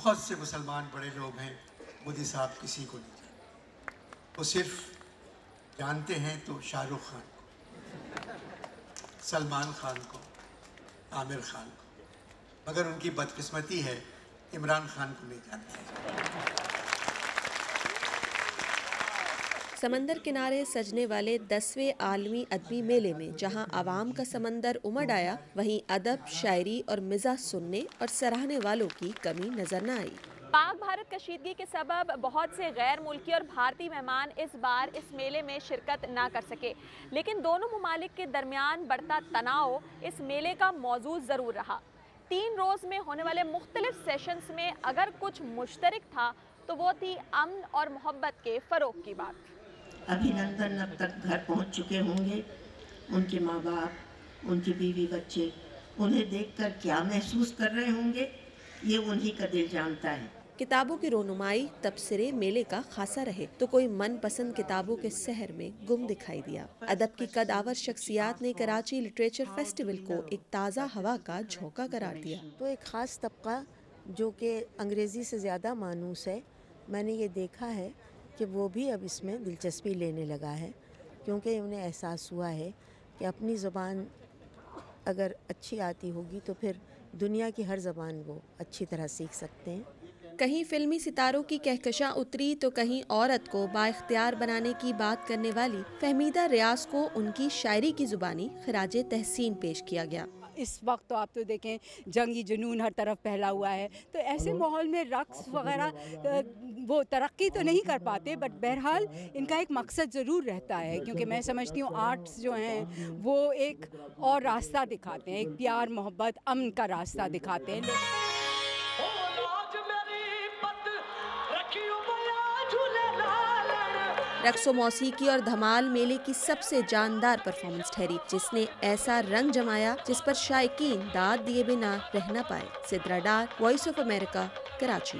बहुत से मुसलमान बड़े लोग हैं, मोदी साहब किसी को नहीं जानते। वो सिर्फ जानते हैं तो शाहरुख खान को, सलमान खान को, आमिर खान को, मगर उनकी बदकिस्मती है इमरान खान को नहीं जानते। समंदर किनारे सजने वाले 10वें आलमी अदबी मेले में जहां आवाम का समंदर उमड़ आया, वहीं अदब, शायरी और मिजाज सुनने और सराहने वालों की कमी नजर न आई। पाक भारत कशीदगी के सबब बहुत से गैर मुल्की और भारतीय मेहमान इस बार इस मेले में शिरकत ना कर सके, लेकिन दोनों ममालिक के दरमियान बढ़ता तनाव इस मेले का मौजू ज़रूर रहा। 3 रोज़ में होने वाले मुख्तलिफ सेशंस में अगर कुछ मुश्तरक था तो वो थी अमन और मोहब्बत के फ़रोग की बात। अभिनंदन अब तक घर पहुंच चुके होंगे। उनके माँ बाप, उनकी बीवी बच्चे उन्हें देखकर क्या महसूस कर रहे होंगे, ये उन्हीं का दिल जानता है। किताबों की रोनुमाई तबसरे मेले का खासा रहे तो कोई मनपसंद किताबों के शहर में गुम दिखाई दिया। अदब की कदावर शख्सियात ने कराची लिटरेचर फेस्टिवल को एक ताज़ा हवा का झोंका करार दिया। तो एक ख़ास तबका जो कि अंग्रेज़ी से ज़्यादा मानूस है, मैंने ये देखा है कि वो भी अब इसमें दिलचस्पी लेने लगा है, क्योंकि उन्हें एहसास हुआ है कि अपनी ज़बान अगर अच्छी आती होगी तो फिर दुनिया की हर ज़बान वो अच्छी तरह सीख सकते हैं। कहीं फिल्मी सितारों की कहकशां उतरी तो कहीं औरत को बाइख्तियार बनाने की बात करने वाली फहमीदा रियाज को उनकी शायरी की जुबानी खिराजे तहसीन पेश किया गया। इस वक्त तो आप तो देखें जंगी जुनून हर तरफ फैला हुआ है, तो ऐसे माहौल में रक्स वगैरह वो तरक्की तो नहीं कर पाते, बट बहरहाल इनका एक मकसद ज़रूर रहता है, क्योंकि मैं समझती हूँ आर्ट्स जो हैं वो एक और रास्ता दिखाते हैं, एक प्यार मोहब्बत अमन का रास्ता दिखाते हैं। रक्सो मौसीकी और धमाल मेले की सबसे जानदार परफॉर्मेंस ठहरी, जिसने ऐसा रंग जमाया जिस पर शायकीन दाद दिए बिना रह न पाए। सिद्रा डार, वॉइस ऑफ अमेरिका, कराची।